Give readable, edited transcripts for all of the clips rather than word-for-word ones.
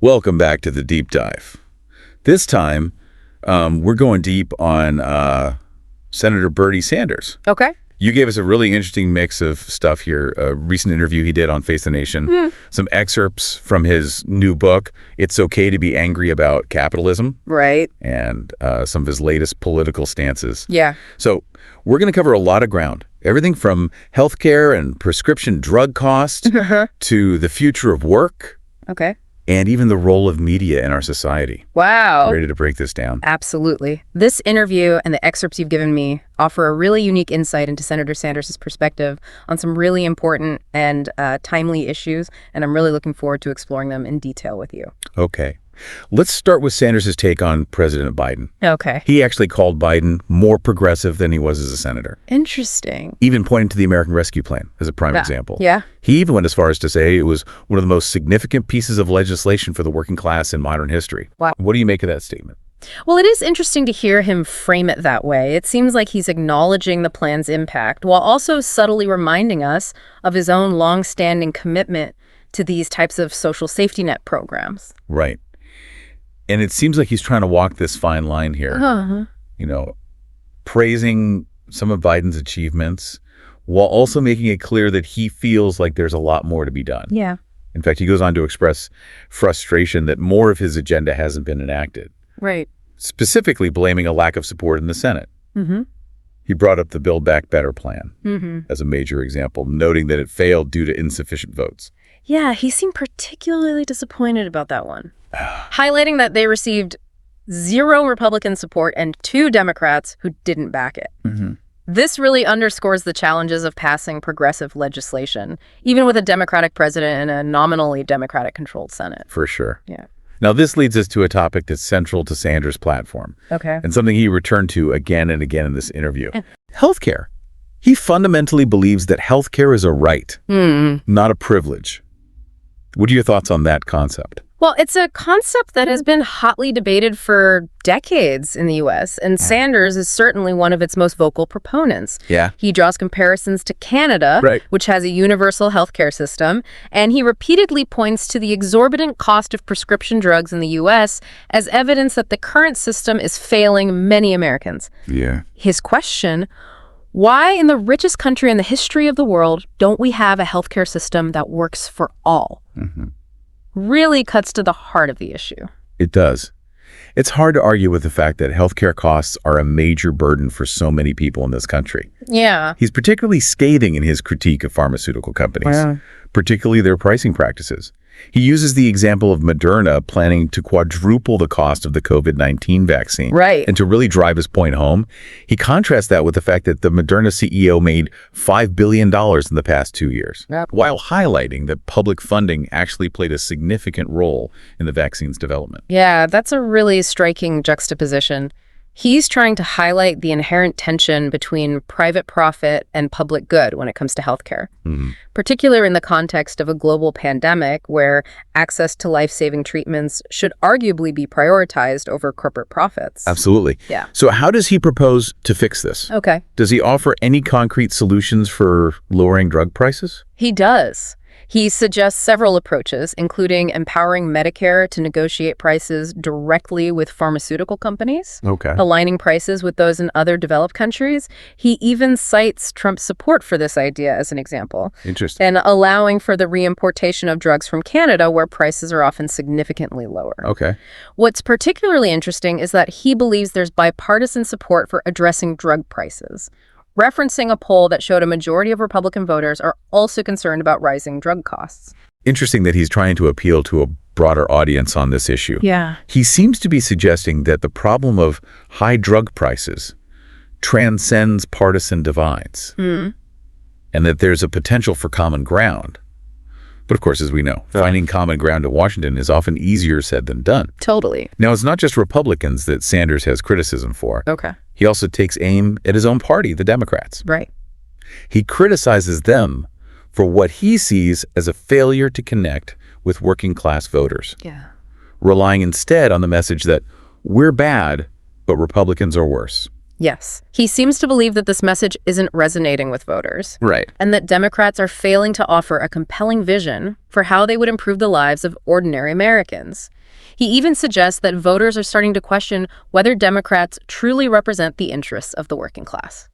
Welcome back to the deep dive. This time, we're going deep on Senator Bernie Sanders. Okay. You gave us a really interesting mix of stuff here. A recent interview he did on Face the Nation, some excerpts from his new book, It's Okay to Be Angry About Capitalism. Right. And some of his latest political stances. Yeah. So we're going to cover a lot of ground. Everything from healthcare and prescription drug costs to the future of work. Okay. And even the role of media in our society. Wow. Ready to break this down? Absolutely. This interview and the excerpts you've given me offer a really unique insight into Senator Sanders' perspective on some really important and timely issues, and I'm really looking forward to exploring them in detail with you. Okay. Let's start with Sanders' take on President Biden. Okay. He actually called Biden more progressive than he was as a senator. Interesting. Even pointing to the American Rescue Plan as a prime example. Yeah. He even went as far as to say it was one of the most significant pieces of legislation for the working class in modern history. Wow. What do you make of that statement? Well, it is interesting to hear him frame it that way. It seems like he's acknowledging the plan's impact while also subtly reminding us of his own long-standing commitment to these types of social safety net programs. Right. And it seems like he's trying to walk this fine line here, you know, praising some of Biden's achievements while also making it clear that he feels like there's a lot more to be done. Yeah. In fact, he goes on to express frustration that more of his agenda hasn't been enacted, Right. specifically blaming a lack of support in the Senate. He brought up the Build Back Better plan as a major example, noting that it failed due to insufficient votes. Yeah, he seemed particularly disappointed about that one, highlighting that they received 0 Republican support and 2 Democrats who didn't back it. This really underscores the challenges of passing progressive legislation, even with a Democratic president and a nominally Democratic-controlled Senate. For sure. Yeah. Now, this leads us to a topic that's central to Sanders' platform. Okay. And something he returned to again and again in this interview. Healthcare. He fundamentally believes that healthcare is a right, not a privilege. What are your thoughts on that concept? Well, it's a concept that has been hotly debated for decades in the U.S., and Sanders is certainly one of its most vocal proponents. Yeah. He draws comparisons to Canada, which has a universal healthcare system, and he repeatedly points to the exorbitant cost of prescription drugs in the U.S. as evidence that the current system is failing many Americans. Yeah. His question: why in the richest country in the history of the world don't we have a healthcare system that works for all? Really cuts to the heart of the issue. It does. It's hard to argue with the fact that healthcare costs are a major burden for so many people in this country. Yeah. He's particularly scathing in his critique of pharmaceutical companies, particularly their pricing practices. He uses the example of Moderna planning to quadruple the cost of the COVID-19 vaccine. Right. And to really drive his point home, he contrasts that with the fact that the Moderna CEO made $5 billion in the past 2 years, while highlighting that public funding actually played a significant role in the vaccine's development. Yeah, that's a really striking juxtaposition. He's trying to highlight the inherent tension between private profit and public good when it comes to healthcare, particularly in the context of a global pandemic where access to life-saving treatments should arguably be prioritized over corporate profits. Absolutely. Yeah. So how does he propose to fix this? Okay. Does he offer any concrete solutions for lowering drug prices? He does. He suggests several approaches, including empowering Medicare to negotiate prices directly with pharmaceutical companies, aligning prices with those in other developed countries. He even cites Trump's support for this idea as an example. Interesting. And allowing for the reimportation of drugs from Canada, where prices are often significantly lower. Okay. What's particularly interesting is that he believes there's bipartisan support for addressing drug prices, referencing a poll that showed a majority of Republican voters are also concerned about rising drug costs. Interesting that he's trying to appeal to a broader audience on this issue. Yeah. He seems to be suggesting that the problem of high drug prices transcends partisan divides, and that there's a potential for common ground. But of course, as we know, finding common ground in Washington is often easier said than done. Totally. Now, it's not just Republicans that Sanders has criticism for. Okay. He also takes aim at his own party, the Democrats. Right. He criticizes them for what he sees as a failure to connect with working-class voters, relying instead on the message that we're bad, but Republicans are worse. Yes. He seems to believe that this message isn't resonating with voters. Right. And that Democrats are failing to offer a compelling vision for how they would improve the lives of ordinary Americans. He even suggests that voters are starting to question whether Democrats truly represent the interests of the working class.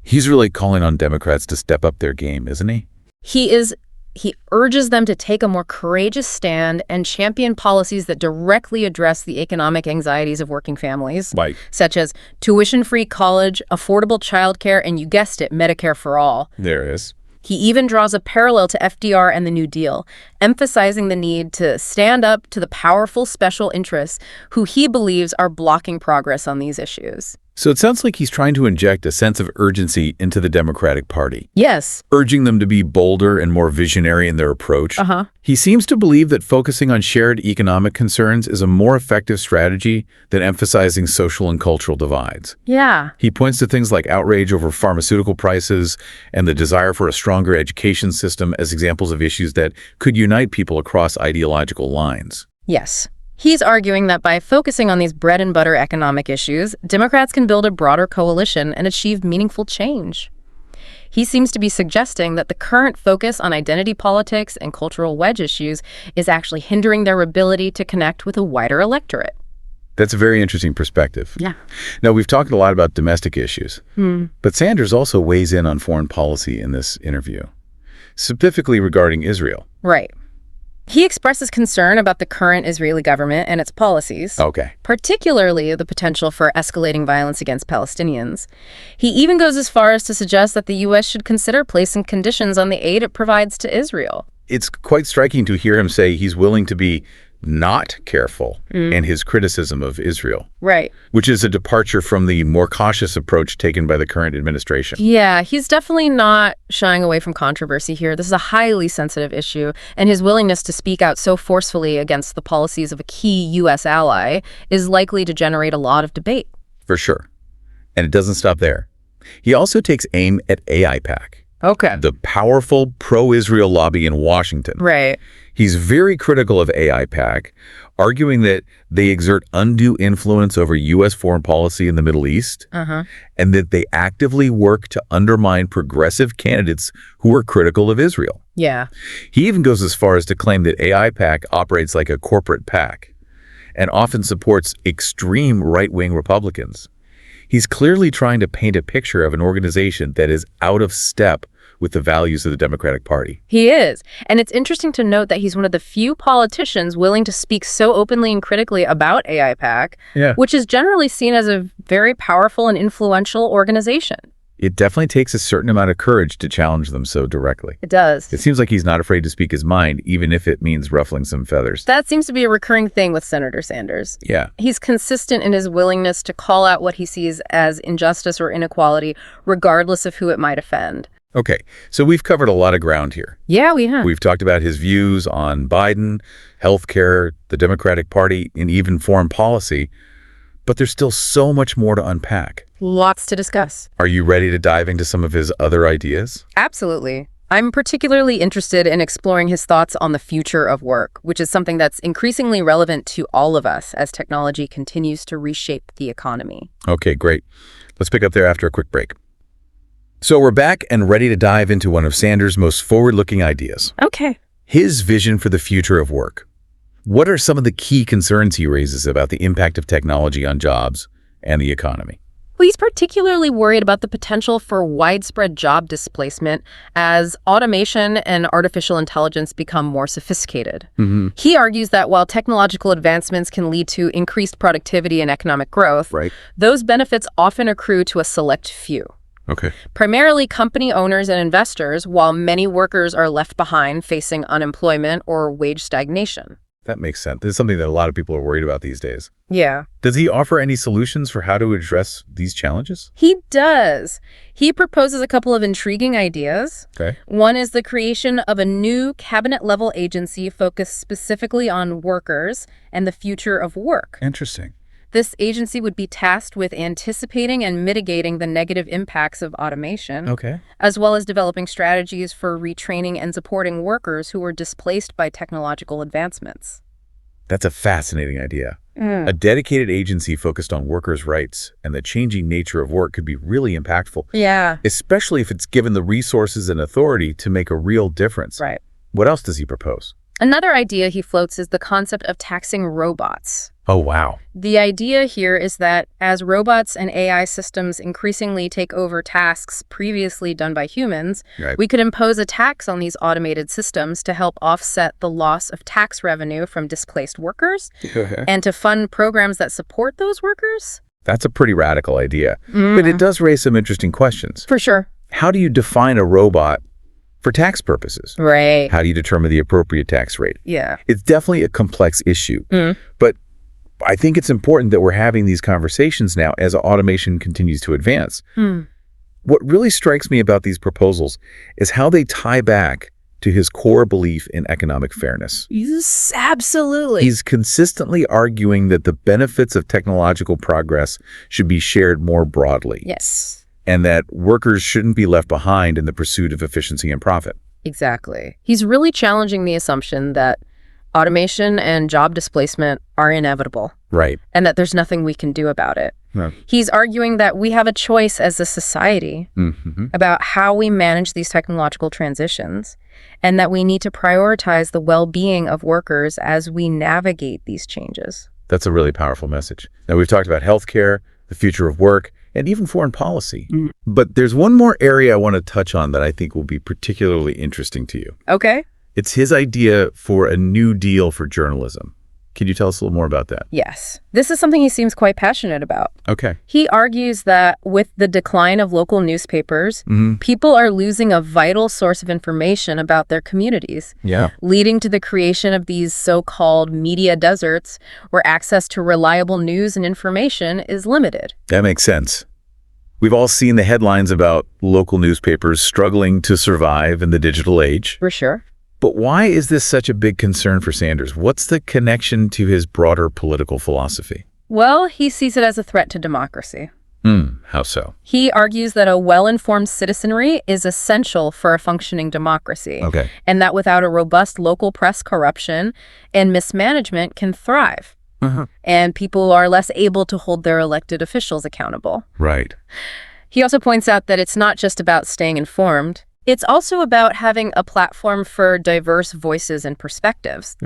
He's really calling on Democrats to step up their game, isn't he? He urges them to take a more courageous stand and champion policies that directly address the economic anxieties of working families, Like, such as tuition-free college, affordable childcare, and you guessed it, Medicare for all. there is. He even draws a parallel to FDR and the New Deal, emphasizing the need to stand up to the powerful special interests who he believes are blocking progress on these issues. So it sounds like he's trying to inject a sense of urgency into the Democratic Party, Yes. urging them to be bolder and more visionary in their approach. Uh-huh. He seems to believe that focusing on shared economic concerns is a more effective strategy than emphasizing social and cultural divides. Yeah. He points to things like outrage over pharmaceutical prices and the desire for a stronger education system as examples of issues that could unite people across ideological lines. Yes. He's arguing that by focusing on these bread-and-butter economic issues, Democrats can build a broader coalition and achieve meaningful change. He seems to be suggesting that the current focus on identity politics and cultural wedge issues is actually hindering their ability to connect with a wider electorate. That's a very interesting perspective. Yeah. Now, we've talked a lot about domestic issues, but Sanders also weighs in on foreign policy in this interview, specifically regarding Israel. Right. He expresses concern about the current Israeli government and its policies, Okay. particularly the potential for escalating violence against Palestinians. He even goes as far as to suggest that the U.S. should consider placing conditions on the aid it provides to Israel. It's quite striking to hear him say he's willing to be not careful in his criticism of Israel, Right. which is a departure from the more cautious approach taken by the current administration. Yeah, he's definitely not shying away from controversy here. This is a highly sensitive issue, and his willingness to speak out so forcefully against the policies of a key U.S. ally is likely to generate a lot of debate. For sure. And it doesn't stop there. He also takes aim at AIPAC, Okay. the powerful pro-Israel lobby in Washington. Right. He's very critical of AIPAC, arguing that they exert undue influence over U.S. foreign policy in the Middle East, and that they actively work to undermine progressive candidates who are critical of Israel. Yeah. He even goes as far as to claim that AIPAC operates like a corporate PAC and often supports extreme right-wing Republicans. He's clearly trying to paint a picture of an organization that is out of step with the values of the Democratic Party. He is. And it's interesting to note that he's one of the few politicians willing to speak so openly and critically about AIPAC, which is generally seen as a very powerful and influential organization. It definitely takes a certain amount of courage to challenge them so directly. It does. It seems like he's not afraid to speak his mind, even if it means ruffling some feathers. That seems to be a recurring thing with Senator Sanders. Yeah. He's consistent in his willingness to call out what he sees as injustice or inequality, regardless of who it might offend. Okay, so we've covered a lot of ground here. Yeah, we have. We've talked about his views on Biden, healthcare, the Democratic Party, and even foreign policy, but there's still so much more to unpack. Lots to discuss. Are you ready to dive into some of his other ideas? Absolutely. I'm particularly interested in exploring his thoughts on the future of work, which is something that's increasingly relevant to all of us as technology continues to reshape the economy. Okay, great. Let's pick up there after a quick break. So we're back and ready to dive into one of Sanders' most forward-looking ideas. Okay. His vision for the future of work. What are some of the key concerns he raises about the impact of technology on jobs and the economy? Well, he's particularly worried about the potential for widespread job displacement as automation and artificial intelligence become more sophisticated. He argues that while technological advancements can lead to increased productivity and economic growth, those benefits often accrue to a select few. Okay. Primarily company owners and investors, while many workers are left behind facing unemployment or wage stagnation. That makes sense. This is something that a lot of people are worried about these days. Yeah. Does he offer any solutions for how to address these challenges? He does. He proposes a couple of intriguing ideas. Okay. One is the creation of a new cabinet-level agency focused specifically on workers and the future of work. Interesting. This agency would be tasked with anticipating and mitigating the negative impacts of automation, as well as developing strategies for retraining and supporting workers who were displaced by technological advancements. That's a fascinating idea. A dedicated agency focused on workers' rights and the changing nature of work could be really impactful. Yeah. Especially if it's given the resources and authority to make a real difference. Right. What else does he propose? Another idea he floats is the concept of taxing robots. Oh, wow. The idea here is that as robots and AI systems increasingly take over tasks previously done by humans, Right. we could impose a tax on these automated systems to help offset the loss of tax revenue from displaced workers and to fund programs that support those workers. That's a pretty radical idea. But it does raise some interesting questions. For sure. How do you define a robot for tax purposes? Right. How do you determine the appropriate tax rate? Yeah. It's definitely a complex issue. But I think it's important that we're having these conversations now as automation continues to advance. What really strikes me about these proposals is how they tie back to his core belief in economic fairness. Yes, absolutely. He's consistently arguing that the benefits of technological progress should be shared more broadly. Yes. And that workers shouldn't be left behind in the pursuit of efficiency and profit. Exactly. He's really challenging the assumption that automation and job displacement are inevitable. Right. And that there's nothing we can do about it. No. He's arguing that we have a choice as a society about how we manage these technological transitions, and that we need to prioritize the well-being of workers as we navigate these changes. That's a really powerful message. Now, we've talked about healthcare, the future of work, and even foreign policy. But there's one more area I want to touch on that I think will be particularly interesting to you. Okay. It's his idea for a new deal for journalism. Can you tell us a little more about that? Yes. This is something he seems quite passionate about. Okay. He argues that with the decline of local newspapers, people are losing a vital source of information about their communities, leading to the creation of these so-called media deserts where access to reliable news and information is limited. That makes sense. We've all seen the headlines about local newspapers struggling to survive in the digital age. For sure. But why is this such a big concern for Sanders? What's the connection to his broader political philosophy? Well, he sees it as a threat to democracy. How so? He argues that a well-informed citizenry is essential for a functioning democracy. Okay. And that without a robust local press, corruption and mismanagement can thrive. And people are less able to hold their elected officials accountable. Right. He also points out that it's not just about staying informed. It's also about having a platform for diverse voices and perspectives.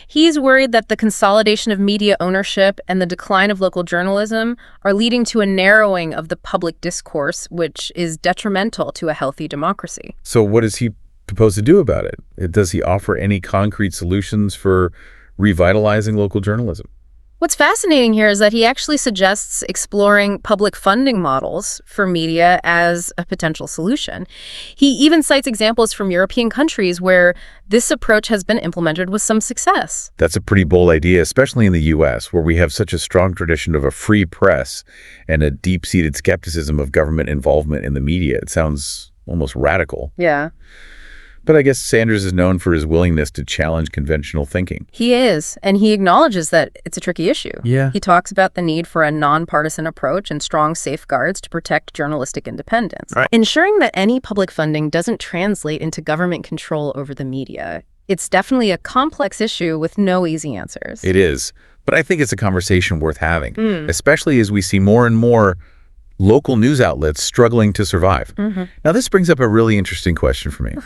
He's worried that the consolidation of media ownership and the decline of local journalism are leading to a narrowing of the public discourse, which is detrimental to a healthy democracy. So what does he propose to do about it? Does he offer any concrete solutions for revitalizing local journalism? What's fascinating here is that he actually suggests exploring public funding models for media as a potential solution. He even cites examples from European countries where this approach has been implemented with some success. That's a pretty bold idea, especially in the U.S., where we have such a strong tradition of a free press and a deep-seated skepticism of government involvement in the media. It sounds almost radical. Yeah. But I guess Sanders is known for his willingness to challenge conventional thinking. He is, and he acknowledges that it's a tricky issue. Yeah. He talks about the need for a nonpartisan approach and strong safeguards to protect journalistic independence. Right. Ensuring that any public funding doesn't translate into government control over the media. It's definitely a complex issue with no easy answers. It is. But I think it's a conversation worth having, especially as we see more and more local news outlets struggling to survive. Now, this brings up a really interesting question for me.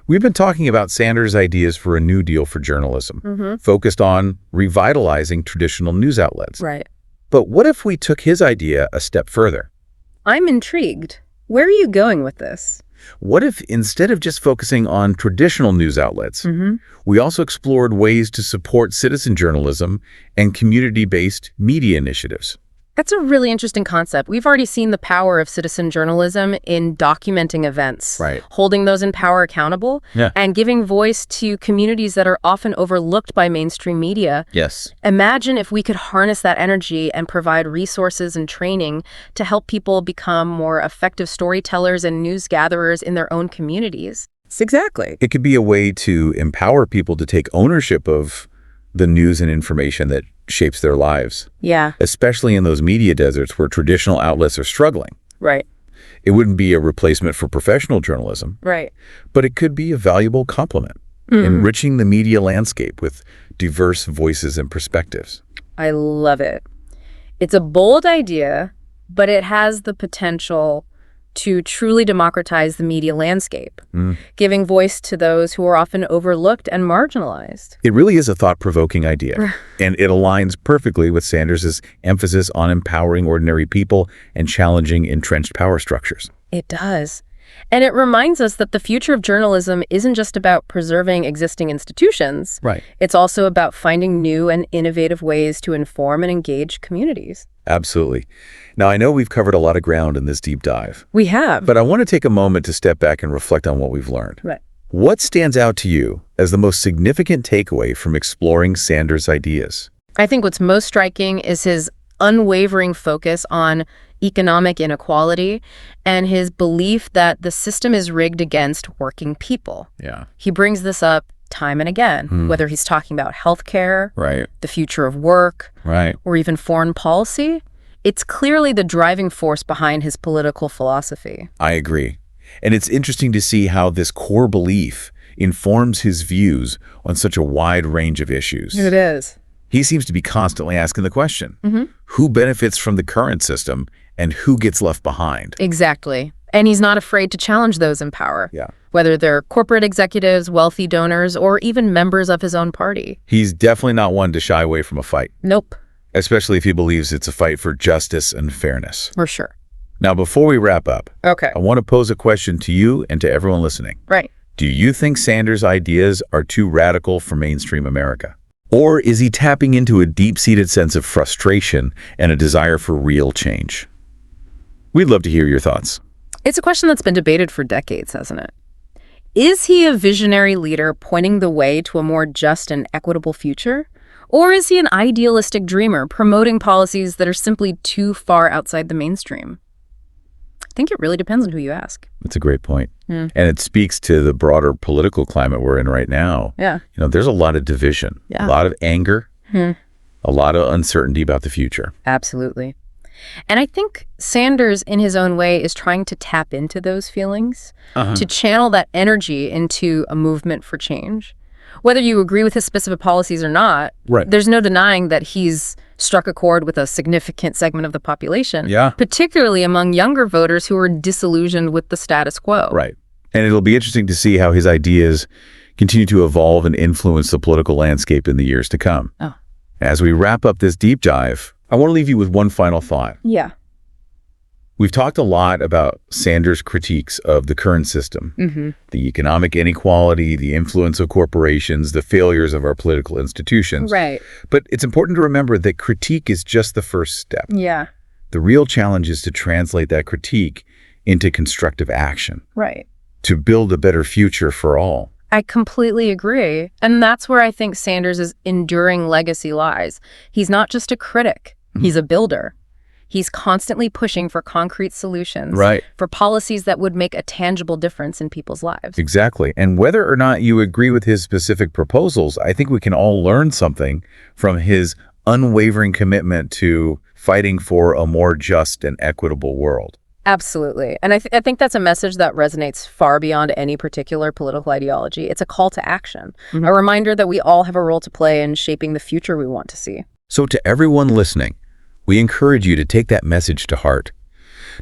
We've been talking about Sanders' ideas for a new deal for journalism, focused on revitalizing traditional news outlets. Right. But what if we took his idea a step further? I'm intrigued. Where are you going with this? What if instead of just focusing on traditional news outlets, we also explored ways to support citizen journalism and community-based media initiatives? That's a really interesting concept. We've already seen the power of citizen journalism in documenting events, holding those in power accountable, and giving voice to communities that are often overlooked by mainstream media. Yes. Imagine if we could harness that energy and provide resources and training to help people become more effective storytellers and news gatherers in their own communities. Exactly. It could be a way to empower people to take ownership of the news and information that shapes their lives. Yeah. Especially in those media deserts where traditional outlets are struggling. Right. It wouldn't be a replacement for professional journalism. Right. But it could be a valuable complement, enriching the media landscape with diverse voices and perspectives. I love it. It's a bold idea, but it has the potential to truly democratize the media landscape, giving voice to those who are often overlooked and marginalized. It really is a thought-provoking idea, and it aligns perfectly with Sanders' emphasis on empowering ordinary people and challenging entrenched power structures. It does. And it reminds us that the future of journalism isn't just about preserving existing institutions. Right. It's also about finding new and innovative ways to inform and engage communities. Absolutely. Now, I know we've covered a lot of ground in this deep dive, We have. but I want to take a moment to step back and reflect on what we've learned. Right. What stands out to you as the most significant takeaway from exploring Sanders' ideas? I think what's most striking is his unwavering focus on economic inequality and his belief that the system is rigged against working people. Yeah. He brings this up time and again, whether he's talking about healthcare, Right. the future of work, Right. or even foreign policy. It's clearly the driving force behind his political philosophy. I agree. And it's interesting to see how this core belief informs his views on such a wide range of issues. It is. He seems to be constantly asking the question, who benefits from the current system and who gets left behind? Exactly. And he's not afraid to challenge those in power, Yeah. whether they're corporate executives, wealthy donors, or even members of his own party. He's definitely not one to shy away from a fight, Nope, especially if he believes it's a fight for justice and fairness. for sure. Now, before we wrap up, Okay. I want to pose a question to you and to everyone listening. Right. Do you think Sanders' ideas are too radical for mainstream America? Or is he tapping into a deep-seated sense of frustration and a desire for real change? We'd love to hear your thoughts. It's a question that's been debated for decades, hasn't it? Is he a visionary leader pointing the way to a more just and equitable future? Or is he an idealistic dreamer promoting policies that are simply too far outside the mainstream? I think it really depends on who you ask. That's a great point. And it speaks to the broader political climate we're in right now. Yeah. You know, there's a lot of division, Yeah. a lot of anger, a lot of uncertainty about the future. Absolutely. And I think Sanders, in his own way, is trying to tap into those feelings, to channel that energy into a movement for change. Whether you agree with his specific policies or not, Right. there's no denying that he's struck a chord with a significant segment of the population, Yeah. particularly among younger voters who are disillusioned with the status quo. Right. And it'll be interesting to see how his ideas continue to evolve and influence the political landscape in the years to come. Oh. As we wrap up this deep dive, I want to leave you with one final thought. Yeah. We've talked a lot about Sanders' critiques of the current system, the economic inequality, the influence of corporations, the failures of our political institutions. Right. But it's important to remember that critique is just the first step. Yeah. The real challenge is to translate that critique into constructive action, Right. to build a better future for all. I completely agree. And that's where I think Sanders' enduring legacy lies. He's not just a critic. He's a builder. He's constantly pushing for concrete solutions, Right. for policies that would make a tangible difference in people's lives. Exactly. And whether or not you agree with his specific proposals, I think we can all learn something from his unwavering commitment to fighting for a more just and equitable world. Absolutely. And I think that's a message that resonates far beyond any particular political ideology. It's a call to action, a reminder that we all have a role to play in shaping the future we want to see. So to everyone listening, we encourage you to take that message to heart.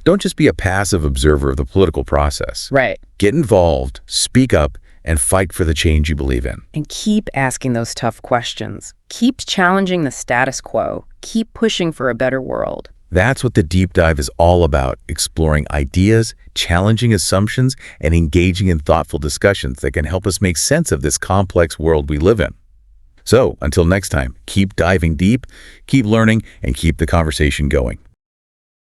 Don't just be a passive observer of the political process. Right. Get involved, speak up, and fight for the change you believe in. And keep asking those tough questions. Keep challenging the status quo. Keep pushing for a better world. That's what the deep dive is all about, exploring ideas, challenging assumptions, and engaging in thoughtful discussions that can help us make sense of this complex world we live in. So, until next time, keep diving deep, keep learning, and keep the conversation going.